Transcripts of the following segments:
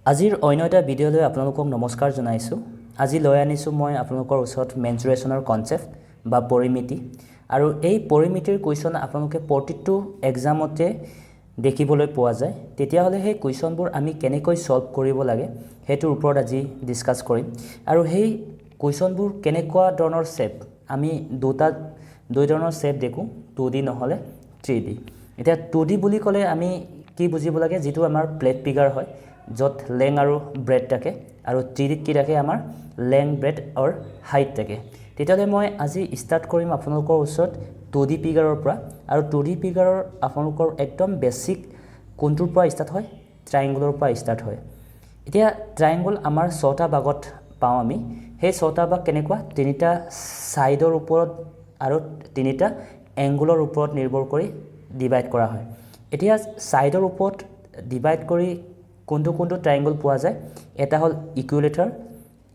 আজিৰ অন্য এটা ভিডিঅ'লৈ আপোনালোকক নমস্কাৰ জনাইছোঁ। আজি লৈ আনিছোঁ মই আপোনালোকৰ ওচৰত মেনচুৰেশ্যনৰ কনচেপ্ট বা পৰিমিতি, আৰু এই পৰিমিতিৰ কুৱেশ্যন আপোনালোকে প্ৰতিটো এক্সামতে দেখিবলৈ পোৱা যায়। তেতিয়াহ'লে সেই কুৱেশ্যনবোৰ আমি কেনেকৈ সলভ কৰিব লাগে সেইটোৰ ওপৰত আজি ডিছকাছ কৰিম। আৰু সেই কুৱেশ্যনবোৰ কেনেকুৱা ধৰণৰ শেপ, আমি দুই ধৰণৰ শেপ দেখোঁ, 2D নহ'লে 3D। এতিয়া 2D বুলি ক'লে আমি কি বুজিব লাগে, যিটো আমাৰ প্লেট ফিগাৰ হয় য'ত লেং আৰু ব্ৰেড থাকে, আৰু 3Dত কি থাকে, আমাৰ লেং ব্ৰেড আৰু হাইট থাকে। তেতিয়াহ'লে মই আজি ষ্টাৰ্ট কৰিম আপোনালোকৰ ওচৰত 2D ফিগাৰৰ পৰা। আৰু 2D ফিগাৰৰ আপোনালোকৰ একদম বেছিক কোনটোৰ পৰা ষ্টাৰ্ট হয়, ট্ৰাইংগুলৰ পৰা ষ্টাৰ্ট হয়। এতিয়া ট্ৰাইংগুল আমাৰ 6টা ভাগত পাওঁ আমি। সেই 6টা ভাগ কেনেকুৱা, 3টা ছাইডৰ ওপৰত আৰু 3টা এংগুলৰ ওপৰত নিৰ্ভৰ কৰি ডিভাইড কৰা হয়। এতিয়া ছাইডৰ ওপৰত ডিভাইড কৰি কোনটো ট্ৰাইংগুল পোৱা যায়, এটা হ'ল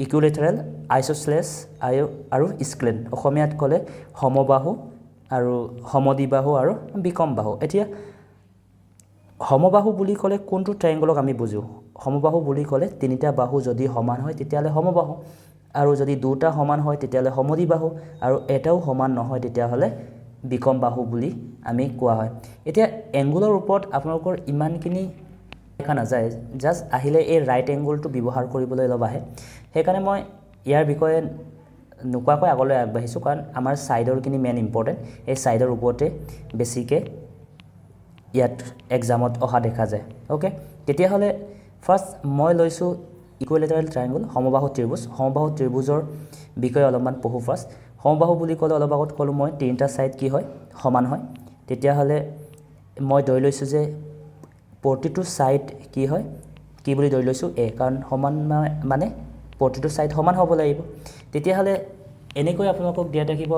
ইকুইলেটাৰেল, আইচোচেলেছ আৰু স্ক্লেন। অসমীয়াত ক'লে সমবাহু আৰু সমদ্বিবাহু আৰু বিষম বাহু। এতিয়া সমবাহু বুলি ক'লে কোনটো ট্ৰাইংগুলক আমি বুজোঁ? সমবাহু বুলি ক'লে 3টা বাহু যদি সমান হয় তেতিয়াহ'লে সমবাহু, আৰু যদি 2টা সমান হয় তেতিয়াহ'লে সমদ্বিবাহু, আৰু এটাও সমান নহয় তেতিয়াহ'লে বিষম বাহু বুলি আমি কোৱা হয়। এতিয়া এংগুলৰ ওপৰত আপোনালোকৰ ইমানখিনি দেখা নাযায়, জাষ্ট আহিলে এই ৰাইট এংগুলটো ব্যৱহাৰ কৰিবলৈ অলপ আহে। সেইকাৰণে মই ইয়াৰ বিষয়ে নোকোৱাকৈ আগলৈ আগবাঢ়িছোঁ, কাৰণ আমাৰ ছাইডৰখিনি মেইন ইম্পৰ্টেণ্ট। এই ছাইডৰ ওপৰতে বেছিকৈ ইয়াত এক্সামত অহা দেখা যায়। অ'কে, তেতিয়াহ'লে ফাৰ্ষ্ট মই লৈছোঁ ইকুইলেটাৰেল ট্ৰাইংগুল, সমবাহু ত্ৰিভুজ। সমবাহু ত্ৰিভুজৰ বিষয়ে অলপমান পঢ়োঁ ফাৰ্ষ্ট। সমবাহু বুলি ক'লে অলপ আগত ক'লোঁ মই 3টা ছাইড কি হয়, সমান হয়। তেতিয়াহ'লে মই ধৰি লৈছোঁ যে প্ৰতিটো ছাইড কি হয়, কি বুলি ধৰি লৈছোঁ, এ, কাৰণ সমান মানে প্ৰতিটো ছাইড সমান হ'ব লাগিব। তেতিয়াহ'লে এনেকৈ আপোনালোকক দিয়া থাকিব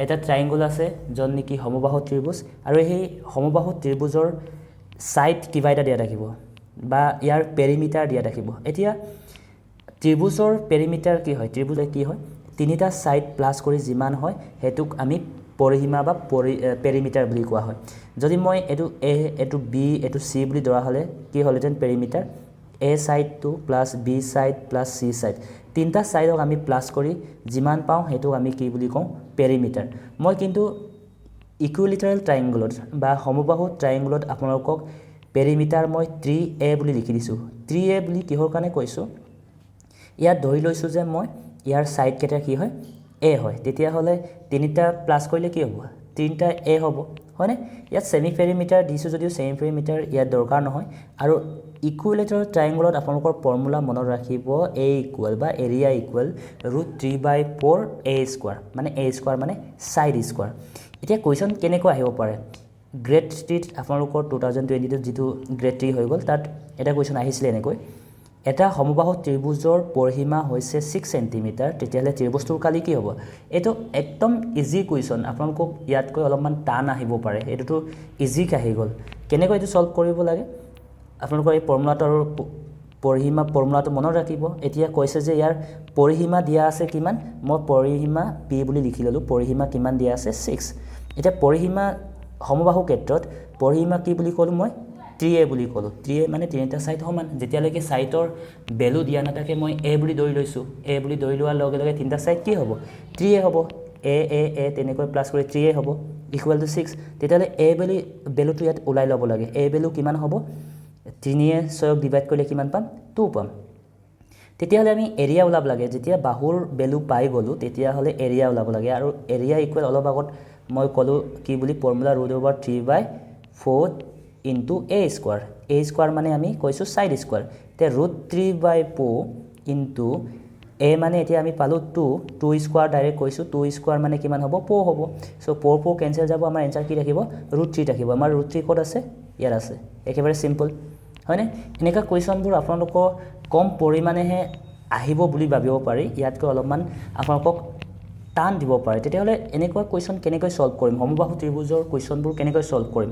এটা ট্ৰাইংগুল আছে য'ত নেকি সমবাহু ত্ৰিভুজ, আৰু সেই সমবাহু ত্ৰিভুজৰ ছাইড কিবা এটা দিয়া থাকিব বা ইয়াৰ পেৰিমিটাৰ দিয়া থাকিব। এতিয়া ত্ৰিভুজৰ পেৰিমিটাৰ কি হয়, ত্ৰিভুজে কি হয়, 3টা ছাইড প্লাছ কৰি যিমান হয় সেইটোক আমি পৰিসীমা বা পেৰিমিটাৰ বুলি কোৱা হয়। যদি মই এইটো এ, এইটো বি, এইটো চি বুলি ধৰা হ'লে কি হ'লহেঁতেন, পেৰিমিটাৰ এ ছাইডটো plus B side plus C side, 3টা ছাইডক আমি প্লাছ কৰি যিমান পাওঁ সেইটোক আমি কি বুলি কওঁ, পেৰিমিটাৰ। মই কিন্তু ইকুইলেটাৰেল ট্ৰাইংগুলত বা সমবাহু ট্ৰাইংগুলত আপোনালোকক পেৰিমিটাৰ মই 3a বুলি লিখি দিছোঁ। 3a বুলি কিহৰ কাৰণে কৈছোঁ, ইয়াত ধৰি লৈছোঁ যে মই ইয়াৰ ছাইডকেইটা কি হয়, এ হয়। তেতিয়াহ'লে 3টা প্লাছ কৰিলে কি হ'ব, 3টা এ হ'ব, হয়নে? ইয়াত ছেমি পেৰিমিটাৰ দিছোঁ যদিও ছেমি পেৰিমিটাৰ ইয়াত দৰকাৰ নহয়। আৰু ইকুইলেটাৰেল ট্ৰাইংগুলত আপোনালোকৰ ফৰ্মুলা মনত ৰাখিব, এ ইকুৱেল বা এৰিয়া ইকুৱেল √3/4 এ স্কোৱাৰ, মানে এ স্কোৱাৰ মানে ছাইড স্কোৱাৰ। এতিয়া কুৱেশ্যন কেনেকৈ আহিব পাৰে, গ্ৰেড 3ত আপোনালোকৰ 2022 যিটো গ্ৰেড 3 হৈ গ'ল, তাত এটা কুৱেশ্যন আহিছিলে এনেকৈ, এটা সমবাহু ত্ৰিভুজৰ পৰিসীমা হৈছে 6 চেণ্টিমিটাৰ, তেতিয়াহ'লে ত্ৰিভুজটোৰ কালি কি হ'ব? এইটো একদম ইজি কুৱেশ্যন, আপোনালোকক ইয়াতকৈ অলপমান টান আহিব পাৰে, এইটোতো ইজিক আহি গ'ল। কেনেকৈ এইটো ছল্ভ কৰিব লাগে, আপোনালোকৰ এই ফৰ্মুলাটো আৰু ফৰ্মুলাটো মনত ৰাখিব। এতিয়া কৈছে যে ইয়াৰ পৰিসীমা দিয়া আছে কিমান, মই পৰিসীমা পি বুলি লিখি ল'লোঁ, পৰিসীমা কিমান দিয়া আছে, 6। এতিয়া পৰিসীমা সমবাহু ক্ষেত্ৰত পৰিসীমা কি বুলি ক'লোঁ মই, 3a বুলি ক'লোঁ। 3a মানে 3টা ছাইড সমান, যেতিয়ালৈকে ছাইডৰ ভেলু দিয়া নাথাকে মই এ বুলি ধৰি লৈছোঁ। এ বুলি ধৰি লোৱাৰ লগে লগে 3টা ছাইড কি হ'ব, 3a হ'ব। এ তেনেকৈ প্লাছ কৰি 3a হ'ব ইকুৱেল টু 6। তেতিয়াহ'লে এ ভেলুটো ইয়াত ওলাই ল'ব লাগে। এ ভেলু কিমান হ'ব, 3য়ে 6ক ডিভাইড কৰিলে কিমান পাম, 2 পাম। তেতিয়াহ'লে আমি এৰিয়া ওলাব লাগে। যেতিয়া বাহুৰ ভেলু পাই গ'লোঁ তেতিয়াহ'লে এৰিয়া ওলাব লাগে, আৰু এৰিয়া ইকুৱেল অলপ আগত মই ক'লোঁ কি বুলি, formula √3/4 into a square. A square মানে আমি কৈছোঁ ছাইড স্কোৱাৰ। এতিয়া √3/4 ইনটু এ মানে এতিয়া আমি পালোঁ 2 স্কোৱাৰ ডাইৰেক্ট কৈছোঁ, 2 স্কোৱাৰ মানে কিমান হ'ব, 4 হ'ব। চ' 4 কেঞ্চেল যাব, আমাৰ এনচাৰ কি থাকিব, √3 থাকিব। আমাৰ √3 ক'ত আছে, ইয়াত আছে, একেবাৰে চিম্পল, হয়নে? এনেকুৱা কুৱেশ্যনবোৰ আপোনালোকৰ কম পৰিমাণেহে আহিব বুলি ভাবিব পাৰি, ইয়াতকৈ অলপমান আপোনালোকক টান দিব পাৰে। তেতিয়াহ'লে এনেকুৱা কুৱেশ্যন কেনেকৈ ছল্ভ কৰিম, সমবাহু ত্ৰিভুজৰ কুৱেশ্যনবোৰ কেনেকৈ ছল্ভ কৰিম,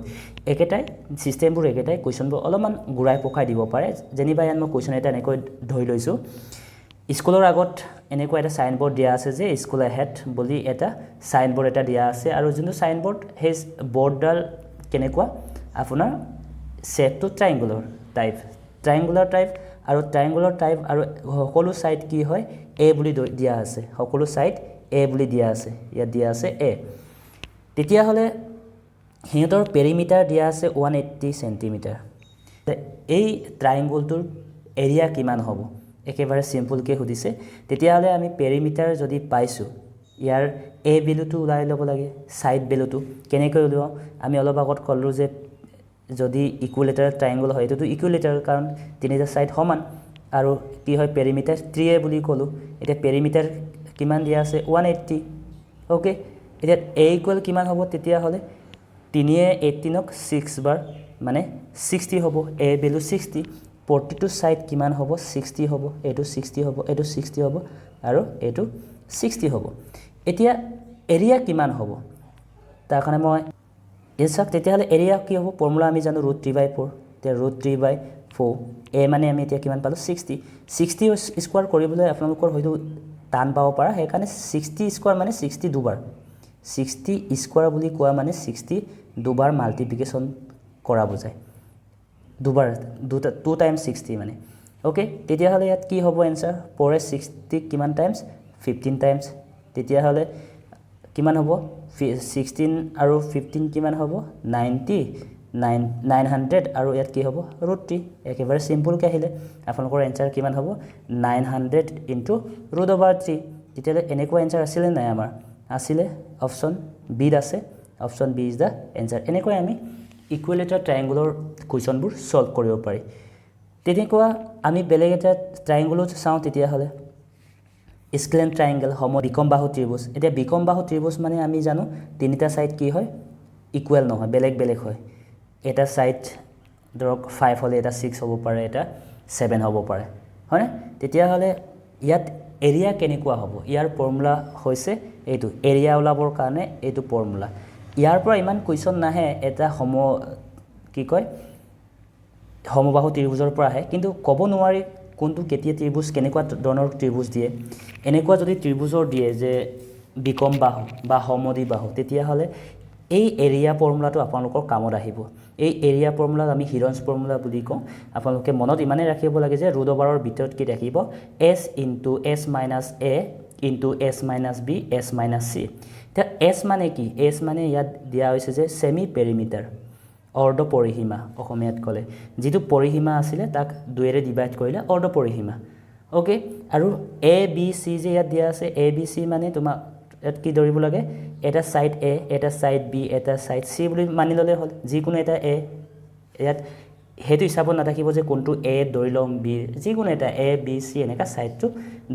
একেটাই ছিষ্টেমবোৰ, একেটাই কুৱেশ্যনবোৰ অলপমান ঘূৰাই পকাই দিব পাৰে। যেনিবা ইয়াত মই কুৱেশ্যন এটা এনেকৈ ধৰি লৈছোঁ, স্কুলৰ আগত এনেকুৱা এটা ছাইনবোৰ্ড দিয়া আছে যে স্কুল এহেড বুলি এটা ছাইনবোৰ্ড এটা দিয়া আছে, আৰু যোনটো ছাইনবোৰ্ড সেই বৰ্ডডাল কেনেকুৱা, আপোনাৰ শ্বেপটো ট্ৰাইংগুলাৰ টাইপ, আৰু ট্ৰাইংগুলাৰ টাইপ আৰু সকলো সাইড কি হয় এ বুলি দিয়া আছে সকলো সাইড এ বুলি দিয়া আছে ইয়াত দিয়া আছে এ তেতিয়া হলে হিহঁতৰ পেৰিমিটাৰ দিয়া আছে 180 সেন্টিমিটাৰ এই ট্ৰাইংগলটোৰ এৰিয়া কিমান হ'ব একেবাৰে সিম্পলকে সুধিছে তেতিয়া হলে আমি পেৰিমিটাৰ যদি পাইছো ইয়াৰ এ ভ্যালুটো উলাই ল'ব লাগে সাইড ভ্যালুটো কেনেকৈ উলিয়াও আমি অলপ আগত কলৰো যে যদি ইকুইলেটাৰ ট্ৰাইংগল হয় এটো ইকুইলেটাৰ কাৰণ তিনিটা সাইড সমান আৰু কি হয় পেৰিমিটাৰ 3a বুলি কলো এটা পেৰিমিটাৰ কিমান দিয়া আছে 180 ওকে এটা a ইকুয়াল কিমান হ'ব তেতিয়া হলে 3a 18 ক 6 বাৰ মানে 60 হ'ব a ভ্যালু 60 42 সাইড কিমান হ'ব 60 হ'ব এটো 60 হ'ব এটো 60 হ'ব আৰু এটো 60 হ'ব এতিয়া এৰিয়া কিমান হ'ব তাৰ কাৰণে মই এছাক তেতিয়া হলে এৰিয়া কি হ'ব ফৰ্মুলা আমি জানো √3/4 তে √3/4 a মানে আমি এতিয়া কিমান পালো 60 60 স্কয়াৰ কৰিবলৈ আপোনালোকৰ হয়তো টান পাব পাৰা সেই কাৰণে 60 স্কয়াৰ মানে 60 দুবাৰ 60 স্কয়াৰ বুলি কোৱা মানে 60 দুবাৰ মাল্টিপ্লিকেশন কৰা বুজায় দুবাৰ 2 টাইমছ 60 মানে ওকে তেতিয়া হলে ইয়াত কি হ'ব आंसर 4 60 কিমান টাইমছ 15 টাইমছ তেতিয়া হলে কিমান হ'ব 16 আৰু 15 কিমান হ'ব 90 900 আৰু ইয়াত কি হ'ব √3 একেবাৰে সিম্পল কে আহিলে আপোনালোকৰ आंसर কিমান হ'ব 900 √3 তেতিয়া এনেকুৱা आंसर আছিল নাই আমাৰ আছিল অপচন বি আছে option B is the answer এনেকৈ আমি ইকুইলেটাৰ ট্ৰাইংগুলাৰ কোৱেশ্চনবোৰ সলভ কৰিব পাৰি তেনেকুৱা আমি বেলেগ এটা ট্ৰাইংগুলাৰ চাওঁ তেতিয়া হলে স্কেলেন ট্ৰাইংগল বিকম বাহু ত্ৰিভুজ এতিয়া বিকম বাহু ত্ৰিভুজ মানে আমি জানো তিনিটা সাইড কি হয় ইকুয়াল নহয় বেলেগ বেলেগ হয় এটা সাইড ধৰক 5 হলে এটা 6 হ'ব পাৰে এটা 7 হ'ব পাৰে হয় তেতিয়া হলে ইয়াত এৰিয়া কেনেকুৱা হ'ব ইয়াৰ ফৰ্মুলা হৈছে এইটো এৰিয়া ওলাবৰ কাৰণে এইটো ফৰ্মুলা ইয়াৰ পৰা ইমান কোৱেশ্চন নাহে এটা কি কয় সমবাহু ত্ৰিভুজৰ পৰা আহে কিন্তু ক'ব নোৱাৰি কোনটো কেতিয়া ত্ৰিভুজ কেনেকুৱা ধৰণৰ ত্ৰিভুজ দিয়ে এনেকুৱা যদি ত্ৰিভুজৰ দিয়ে যে বিকম বাহু বা সমদ্বি বাহু তেতিয়া হলে এই এৰিয়া ফৰ্মুলাটো আপোনালোকৰ কামত আহিব এই এৰিয়া ফৰ্মুলা আমি হিৰন্স ফৰ্মুলা বুলি কওঁ আপোনালোকে মনত ইমানে ৰাখিব লাগে যে √ৰ ভিতৰত কি ৰাখিব s * s - a * s - b s - c তে s মানে কি s মানে ইয়াত দিয়া হৈছে যে সেমি পেৰিমিটাৰ অৰ্ধ পৰিসীমা অসমীয়াত ক'লে যেটো পৰিসীমা আছিল তাক 2 ৰে ডিভাইড কৰিলে অৰ্ধ পৰিসীমা ওকে আৰু a b c যে ইয়াত দিয়া আছে a b c মানে তোমাক ইয়াত কি ধৰিব লাগে এটা সাইড a এটা সাইড b এটা সাইড c বুলি মানি ললে হল যিকোনো এটা a ইয়াত হেতু হিচাপত নাথাকিব যে কোনটো a ধৰি লম b যিকোনো এটা a b c এনেকা সাইডটো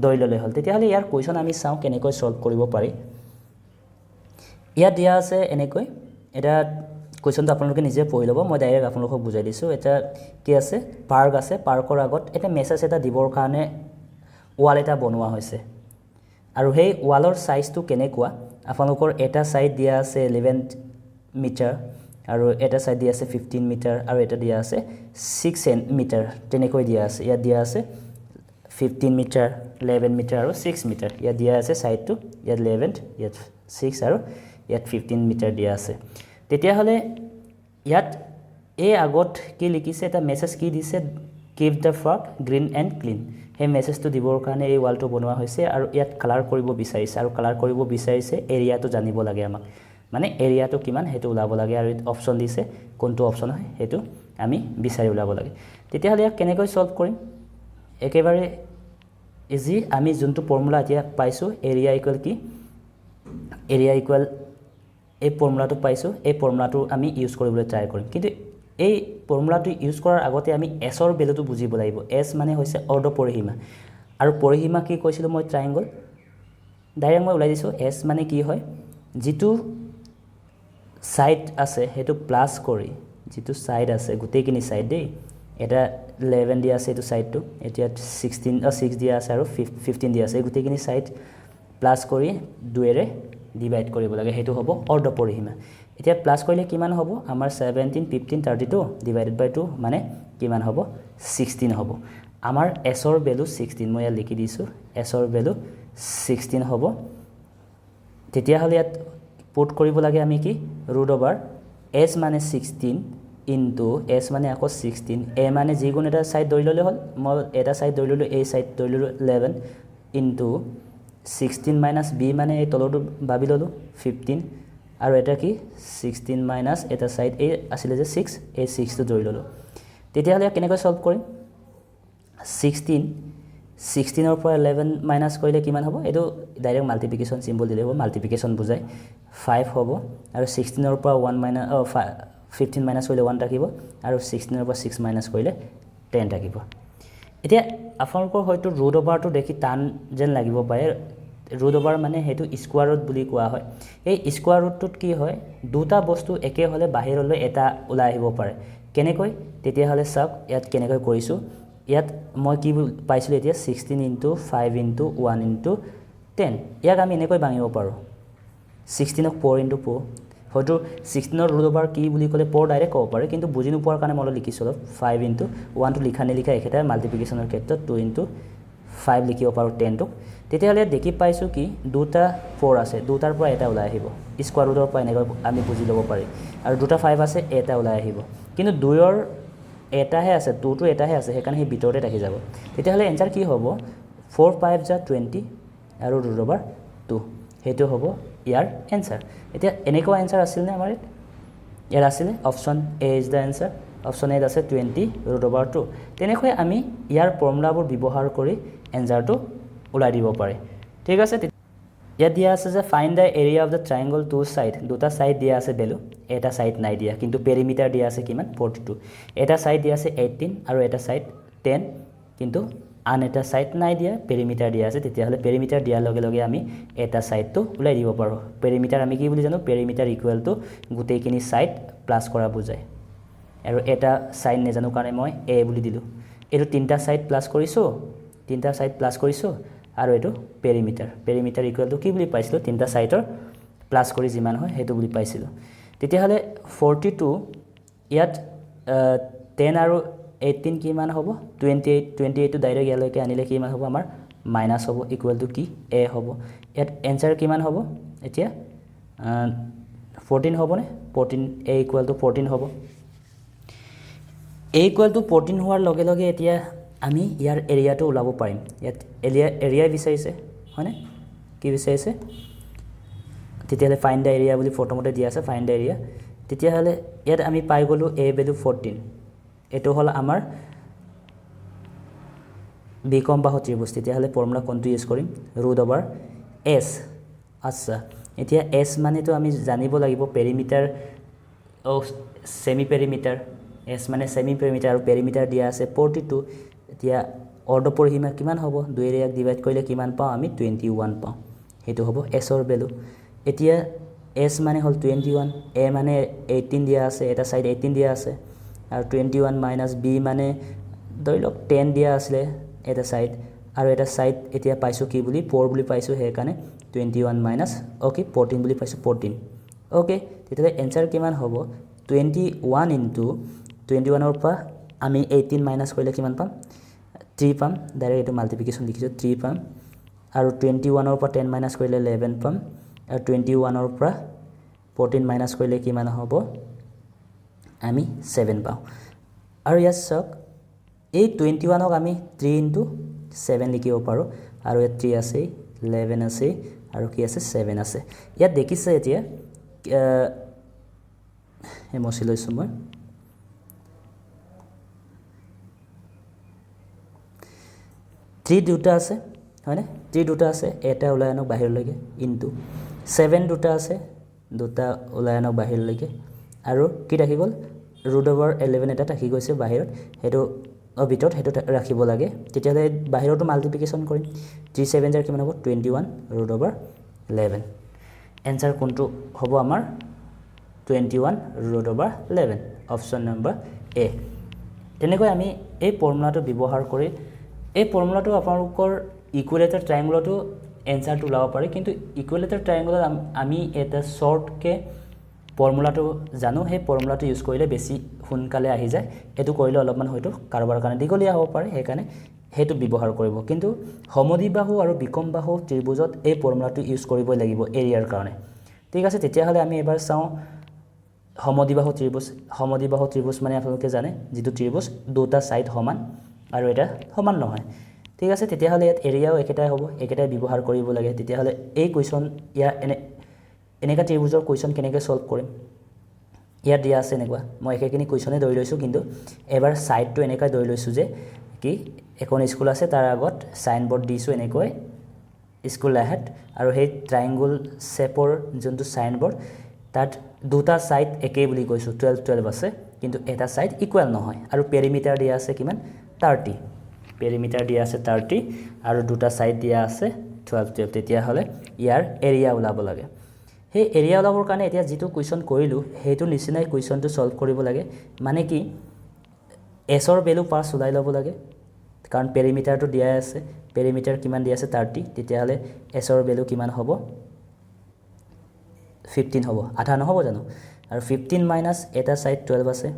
ধৰি ললে হল তেতিয়া হলে ইয়াৰ কোৱেশ্চন আমি চাও কেনেকৈ সলভ কৰিব পাৰি ইয়াত দিয়া আছে এনেকৈ এটা কোৱেশ্চনটো আপোনালোকে নিজে পঢ়ি ল'ব মই ডাইৰেক্ট আপোনালোকক বুজাই দিছো এটা কি আছে পাৰ্ক আছে পাৰ্কৰ আগত এটা মেছেজ এটা দিবৰ কাৰণে ওয়াল এটা বনোৱা হৈছে আৰু সেই ওয়ালৰ সাইজটো কেনেকুৱা আপোনালোকৰ এটা সাইড দিয়া আছে 11 মিটাৰ আৰু এটা সাইড দিয়া আছে 15 মিটাৰ আৰু এটা দিয়া আছে 6 মিটাৰ তেনেকৈ দিয়া আছে ইয়াত দিয়া আছে 15 মিটাৰ 11 মিটাৰ আৰু 6 মিটাৰ ইয়াত দিয়া আছে সাইডটো ইয়াত 11 ইয়াত 6 আৰু ইয়াত 15 মিটাৰ দিয়া আছে তেতিয়া হলে ইয়াত এই আগত কি লিখিছে এটা মেছেজ কি দিছে keep the frog green and clean হে মেছেজটো দিবৰ কাৰণে এই ওয়ালটো বনোৱা হৈছে আৰু ইয়াত কালাৰ কৰিব বিচাৰিছে আৰু কালাৰ কৰিব বিচাৰিছে এৰিয়াটো জানিব লাগে আমাক মানে এৰিয়াটো কিমান হেতু ওলাব লাগে আৰু অপচন দিছে কোনটো অপচন হয় হেতু আমি বিচাৰি ওলাব লাগে তেতিয়া হলে কেনেকৈ সলভ কৰিম একেবাৰে ইজি আমি যোনটো ফৰ্মুলা এতিয়া পাইছো এৰিয়া ইকুৱেল কি এৰিয়া ইকুৱেল এই ফৰ্মুলাটো পাইছো এই ফৰ্মুলাটো আমি ইউজ কৰিবলৈ ট্ৰাই কৰিম কিন্তু এই ফৰ্মুলাটো ইউজ কৰাৰ আগতে আমি s ৰ ভ্যালুটো বুজিব লাগিব s মানে হৈছে অৰ্ধ পৰিসীমা আৰু পৰিসীমা কি কৈছিলো মই ট্ৰায়াঙ্গল ডাইৰেক্ট মই উলাই দিছো s মানে কি হয় যেটো সাইড আছে হেতু প্লাস কৰি যেটো সাইড আছে গুটেইখিনি সাইড দেই এটা 11 দিয়া আছে এটো সাইডটো এতিয়া 6 দিয়া আছে আৰু 15 দিয়া আছে গুটেইখিনি সাইড প্লাস কৰি 2 ৰে ডিভাইড কৰিব লাগে হেতু হ'ব অৰ্ধ পৰিসীমা এতিয়া প্লাস কৰিলে কিমান হ'ব আমাৰ 17 15 32 ডিভাইডেড বাই 2 মানে কিমান হ'ব 16 হ'ব আমাৰ s ৰ ভ্যালু 16 মই লিখি দিছো s ৰ ভ্যালু 16 হ'ব তেতিয়া হলে ইয়াত পুট কৰিব লাগে আমি কি √s মানে 16 ইনটু এছ মানে আকৌ 16 এ মানে যিকোনো এটা সাইড ধৰি ললে হ'ল মই এটা সাইড ধৰি ললো এই সাইড ধৰি ললো 11 ইনটু 16 মাইনাস বি মানে এই তলটো ভাবি ললো 15 আৰু এটা কি 16 মাইনাস এটা সাইড এই আছিল যে 6 এই 6 টো ধৰি ললো তেতিয়া হলে কেনেকৈ সলভ কৰিম 16 ৰ পৰা 11 মাইনাস কৰিলে কিমান হ'ব এটো ডাইৰেক্ট মাল্টিপ্লিকেশন সিম্বল দিলে হ'ব মাল্টিপ্লিকেশন বুজাই 5 হ'ব আৰু 16 ৰ পৰা 1 মাইনাস 15 মাইনাস কৰিলে 1 থাকিব আৰু 16 ৰ পৰা 6 মাইনাস কৰিলে 10 থাকিব এতিয়া আপোনালোকৰ হয়তো ৰুট ওভাৰটো দেখি টান যেন লাগিব পাৰে ৰুট ওভাৰ মানে হেতু স্কয়াৰ ৰুট বুলি কোৱা হয় এই স্কয়াৰ ৰুটটোত কি হয় দুটা বস্তু একে হলে বাহিৰলৈ এটা ওলাই আহিব পাৰে কেনেকৈ তেতিয়া হলে চাওক ইয়াত কেনেকৈ কৰিছো ইয়াত মই কি পাইছিলো এতিয়া 16 * 5 * 1 * 10 ইয়াক আমি এনেকৈ ভাঙিব পাৰো 16 ক 4 * 4 হয়তো 16 ৰ ৰুট ওভাৰ কি বুলি কলে 4 ডাইৰেক্ট ক'ব পাৰে কিন্তু বুজি নোপোৱাৰ কাৰণে মই লিখিছো 5 * 1 টো লিখা নিলিখা একেটা মাল্টিপ্লিকেশনৰ ক্ষেত্ৰত 2 * 5 লিখিব পাৰো 10 টো তেতিয়া হলে দেখি পাইছো কি দুটা 4 আছে দুটাৰ পৰা এটা ওলাই আহিব স্কয়াৰ ৰুটৰ পৰা এনেকৈ আমি বুজি ল'ব পাৰি আৰু দুটা 5 আছে এটা ওলাই আহিব কিন্তু দুইৰ এটাহে আছে 2 টো এটাহে আছে হেকাৰণে হি ভিতৰতে ৰাখি যাব তেতিয়া হলে এনসাৰ কি হ'ব 4 5 * 20 আৰু ৰুট ওভাৰ 2 হেতু হ'ব ইয়াৰ এনসাৰ এতিয়া এনেকুৱা এনসাৰ আছিল নে আমাৰ ইয়াৰ আছিল option A is the answer option A আছে 20 ৰুট ওভাৰ 2 তেনেকৈ আমি ইয়াৰ ফৰ্মুলাবোৰ ব্যৱহাৰ কৰি এনসাৰটো ওলাই দিব পাৰে ঠিক আছে ইয়াত দিয়া আছে যে find the area of the triangle two side দুটা সাইড দিয়া আছে ভ্যালু এটা সাইড নাই দিয়া কিন্তু পেৰিমিটাৰ দিয়া আছে কিমান 42 এটা সাইড দিয়া আছে 18 আৰু এটা সাইড 10 কিন্তু আন এটা সাইড নাই দিয়া পেৰিমিটাৰ দিয়া আছে তেতিয়া হলে পেৰিমিটাৰ দিয়াৰ লগে লগে আমি এটা সাইডটো ওলাই দিব পাৰো পেৰিমিটাৰ আমি কি বুলি জানো পেৰিমিটাৰ ইকুৱেল টু গুটেইখিনি সাইড প্লাস কৰা বুজায় আৰু এটা সাইড নেজানো কাৰণে মই এ বুলি দিলো এটো তিনটা সাইড প্লাস কৰিছো তিনটা সাইড প্লাস কৰিছো আৰু এটো পেৰিমিটাৰ ইকুৱেল টু কি বুলি পাইছিলো তিনটা সাইডৰ প্লাস কৰি যিমান হয় হেতু বুলি পাইছিলো তেতিয়া হলে 42 ইয়াত 10 আৰু 18 কিমান হ'ব 28 টো ডাইৰেক্ট ইয়ালৈকে আনিলে কিমান হ'ব আমাৰ মাইনাস হ'ব ইকুৱেল টু কি a হ'ব ইয়াত এনসাৰ কিমান হ'ব এতিয়া 14 হ'ব নে 14 a ইকুৱেল টু 14 হ'ব a ইকুৱেল টু 14 হোৱাৰ লগে লগে এতিয়া আমি ইয়াৰ এৰিয়াটো ওলাব পাৰিম ইয়াত এৰিয়া বিচাৰিছে হয়নে কি বিচাৰিছে তেতিয়ালে ফাইন্ড দা এৰিয়া বুলি ফটোমতে দিয়া আছে ফাইন্ড দা এৰিয়া তেতিয়ালে ইয়াত আমি পাই গলো a ভ্যালু 14 এটো হল আমাৰ বিকম বাহু ত্ৰিভুজ তেতিয়ালে ফৰ্মুলা কোনটো ইউজ কৰিম ৰুট ওভাৰ s আচ্ছা এতিয়া s মানে তো আমি জানিব লাগিব পেৰিমিটাৰ ও সেমি পেৰিমিটাৰ s মানে সেমি পেৰিমিটাৰ আৰু পেৰিমিটাৰ দিয়া আছে 42 এতিয়া অৰ্ধপৰিসীমা কিমান হ'ব 2 এৰে এক ডিভাইড কৰিলে কিমান পাও আমি 21 পাও হেতু হ'ব s ৰ ভ্যালু এতিয়া s মানে হল 21 a মানে 18 দিয়া আছে এটা সাইড 18 দিয়া আছে আৰু 21 মাইনাস b মানে ধৰি লওক 10 দিয়া আছে এটা সাইড আৰু এটা সাইড এতিয়া পাইছো কি বুলি 4 বুলি পাইছো হে কাৰণে 21 মাইনাস ওকে 14 বুলি পাইছো 14 ওকে তেতিয়া এনসাৰ কিমান হ'ব 21 ইনটু 21 ৰ পৰা আমি 18 মাইনাস কৰিলে কিমান পাম 3 পাম ডাইৰেক্ট এটো মাল্টিপ্লিকেশন লিখিছো 3 পাম আৰু 21 ৰ পৰা 10 মাইনাস কৰিলে 11 পাম আৰু 21 ৰ পৰা 14 মাইনাস কৰিলে কিমান হ'ব আমি 7 পাও আৰু ইয়াত চাওক এই 21 ক আমি 3 * 7 লিখিব পাৰো আৰু ইয়াত 3 আছে 11 আছে আৰু কি আছে 7 আছে ইয়াত দেখিছে এতিয়া মচি লৈছো মই 3 দুটা আছে হয়নে 3 দুটা আছে এটা ওলাই আনক বাহিৰলৈকে ইনটু 7 দুটা আছে দুটা ওলাই আনক বাহিৰলৈকে আৰু কি ৰাখি গল ৰুট ওভাৰ 11 এটা থাকি গৈছে বাহিৰত হেতু ভিতৰত হেতু ৰাখিব লাগে তেতিয়ালে বাহিৰটো মাল্টিপ্লিকেশন কৰিম 3 7 জাৰ কিমান হ'ব 21 ৰুট ওভাৰ 11 এনসাৰ কোনটো হ'ব আমাৰ 21 ৰুট ওভাৰ 11 অপচন নম্বৰ এ তেনেকৈ আমি এই ফৰ্মুলাটো ব্যৱহাৰ কৰি এই ফৰ্মুলাটো আপোনালোকৰ ইকুৱেলেটাৰ ট্ৰায়াঙ্গলটো এনসাৰটো লাভ পাৰে কিন্তু ইকুৱেলেটাৰ ট্ৰায়াঙ্গলত আমি এটা শৰ্ট কে ফৰ্মুলাটো জানো হে ফৰ্মুলাটো ইউজ কৰিলে বেছি হুনকালে আহি যায় এটো কৰিলে অলপমান হয়তো কাৰোবাৰ কাৰণে দিগলিয়া হ'ব পাৰে হেকাৰণে হেতু ব্যৱহাৰ কৰিব কিন্তু সমদ্বিবাহু আৰু বিকম বাহু ত্ৰিভুজত এই ফৰ্মুলাটো ইউজ কৰিবই লাগিব এৰিয়াৰ কাৰণে ঠিক আছে তেতিয়া হলে আমি এবাৰ চাও সমদ্বিবাহু ত্ৰিভুজ মানে আপোনালোকে জানে যিটো ত্ৰিভুজ দুটা সাইড সমান আৰু এটা সমান নহয় ঠিক আছে তেতিয়াহ'লে ইয়াত এৰিয়াও একেটাই হ'ব একেটাই ব্যৱহাৰ কৰিব লাগে তেতিয়াহ'লে এই কুৱেশ্যন ইয়াৰ এনেকা ত্ৰিভুজৰ কুৱেশ্যন কেনেকৈ সলভ কৰিম ইয়াত দিয়া আছে এনেকুৱা মই একেখিনি কুৱেশ্যনে ধৰি লৈছোঁ কিন্তু এবাৰ সাইডটো এনেকৈ ধৰি লৈছোঁ যে কি এখন স্কুল আছে তাৰ আগত সাইন বোৰ্ড দিছোঁ এনেকৈ স্কুল আহেড আৰু সেই ট্ৰায়াঙ্গল শেপৰ যোনটো সাইন বোৰ্ড তাত দুটা সাইড একেই বুলি কৈছোঁ 12 আছে কিন্তু এটা সাইড ইকুৱেল নহয় আৰু পেৰিমিটাৰ দিয়া আছে কিমান 30 পেৰিমিটাৰ দিয়া আছে 30 আৰু দুটা সাইড দিয়া আছে 12 তেতিয়াহ'লে ইয়াৰ এৰিয়া ওলাব লাগে সেই এৰিয়া ওলাবৰ কাৰণে এতিয়া যিটো কুৱেশ্যন কৰিলোঁ সেইটো নিচিনাই কুৱেশ্যনটো সলভ কৰিব লাগে মানে কি এছৰ ভেলু পাছ ওলাই ল'ব লাগে কাৰণ পেৰিমিটাৰটো দিয়া আছে পেৰিমিটাৰ কিমান দিয়া আছে 30 তেতিয়াহ'লে এছৰ ভেলু কিমান হ'ব 15 হ'ব আধা নহ'ব জানো আৰু 15 মাইনাছ এটা সাইড 12 আছে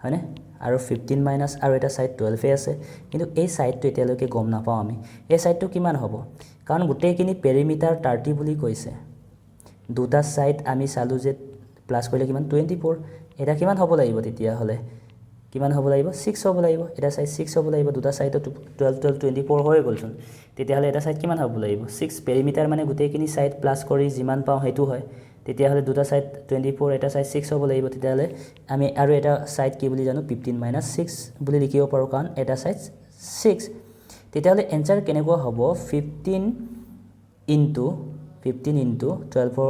হয়নে আৰু 15 মাইনাছ আৰু এটা সাইড 12 আছে কিন্তু এই সাইডটো এতিয়ালৈকে গম নাপাওঁ আমি এই সাইডটো কিমান হ'ব কাৰণ গোটেইখিনি পেৰিমিটাৰ 30 বুলি কৈছে দুটা সাইড আমি চালোঁ যে প্লাছ কৰিলে কিমান 24 এটা কিমান হ'ব লাগিব তেতিয়াহ'লে কিমান হ'ব লাগিব 6 হ'ব লাগিব এটা সাইড 6 হ'ব লাগিব দুটা সাইডত 12 24 হৈ গ'লচোন তেতিয়াহ'লে এটা সাইড কিমান হ'ব লাগিব 6 পেৰিমিটাৰ মানে গোটেইখিনি সাইড প্লাছ কৰি যিমান পাওঁ সেইটো হয় তেতিয়াহ'লে দুটা সাইড 24 এটা সাইড 6 হ'ব লাগিব তেতিয়াহ'লে আমি আৰু এটা সাইড কি বুলি জানো 15 মাইনাছ 6 বুলি লিখিব পাৰোঁ কাৰণ এটা সাইড 6 তেতিয়াহ'লে এনসাৰ কেনেকুৱা হ'ব 15 ইনটু 12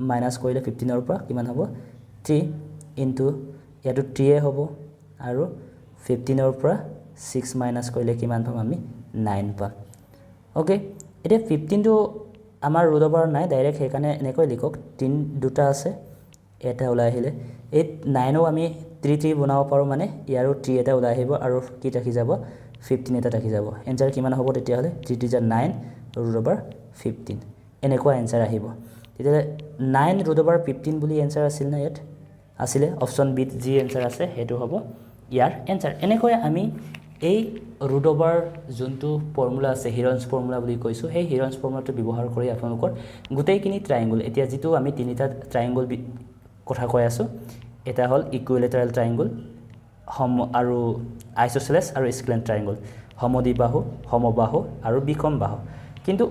মাইনাছ কৰিলে 15 পৰা কিমান হ'ব 3 ইনটু ইয়াতো 3 হ'ব আৰু 15 পৰা 6 মাইনাছ কৰিলে কিমান পাম আমি 9 পাম ওকে এতিয়া 15 টো আমাৰ ৰুট ওভাৰ নাই ডাইৰেক্ট সেইকাৰণে এনেকৈ লিখক 3 দুটা আছে এটা ওলাই আহিলে এই 9ও আমি 3 বনাব পাৰোঁ মানে ইয়াৰো 3 এটা ওলাই আহিব আৰু কি থাকি যাব 15 এটা থাকি যাব এনসাৰ কিমান হ'ব তেতিয়াহ'লে 3 * 9 ৰুট ওভাৰ 15 এনেকুৱা এনসাৰ আহিব তেতিয়াহ'লে 9 ৰুট ওভাৰ 15 বুলি এনসাৰ আছিল না ইয়াত আছিলে অপশ্যন বিত যি এনসাৰ আছে সেইটো হ'ব ইয়াৰ এনসাৰ এনেকৈ আমি এই ৰুট ওভাৰ যোনটো ফৰ্মুলা আছে হিৰন্স ফৰ্মুলা বুলি কৈছোঁ সেই হিৰন্স ফৰ্মুলাটো ব্যৱহাৰ কৰি আপোনালোকৰ গোটেইখিনি ট্ৰায়াঙ্গল এতিয়া যিটো আমি তিনিটা ট্ৰায়াঙ্গল কথা কৈ আছোঁ এটা হ'ল ইকুইলেটাৰেল ট্ৰায়াঙ্গল আৰু আইচোচেলেছ আৰু স্ক্লেন্ট ট্ৰায়াঙ্গল সমদ্বিবাহু সমবাহু আৰু বিষম বাহু কিন্তু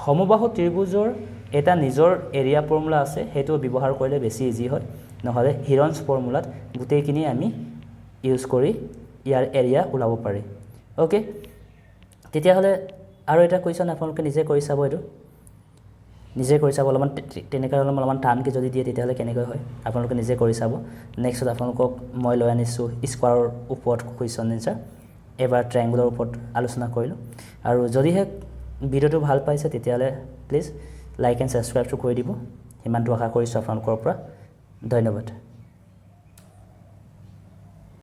সমবাহু ত্ৰিভুজৰ এটা নিজৰ এৰিয়া ফৰ্মুলা আছে সেইটো ব্যৱহাৰ কৰিলে বেছি ইজি হয় নহ'লে হিৰন্স ফৰ্মুলাত গোটেইখিনি আমি ইউজ কৰি ইয়াৰ এৰিয়া ওলাব পাৰি ওকে তেতিয়াহ'লে আৰু এটা কুৱেশ্যন আপোনালোকে নিজে কৰি চাব এইটো নিজে কৰি চাব অলপমান তেনেকৈ অলপমান টানকৈ যদি দিয়ে তেতিয়াহ'লে কেনেকৈ হয় আপোনালোকে নিজে কৰি চাব নেক্সটত আপোনালোকক মই লৈ আনিছোঁ স্কোৱাৰৰ ওপৰত কুৱেশ্যন এনসাৰ এবাৰ ট্ৰায়াঙ্গলৰ ওপৰত আলোচনা কৰিলোঁ আৰু যদিহে ভিডিঅ'টো ভাল পাইছে তেতিয়াহ'লে প্লিজ লাইক এণ্ড ছাবস্ক্ৰাইবটো কৰি দিব সিমানটো আশা কৰিছোঁ আপোনালোকৰ পৰা ধন্যবাদ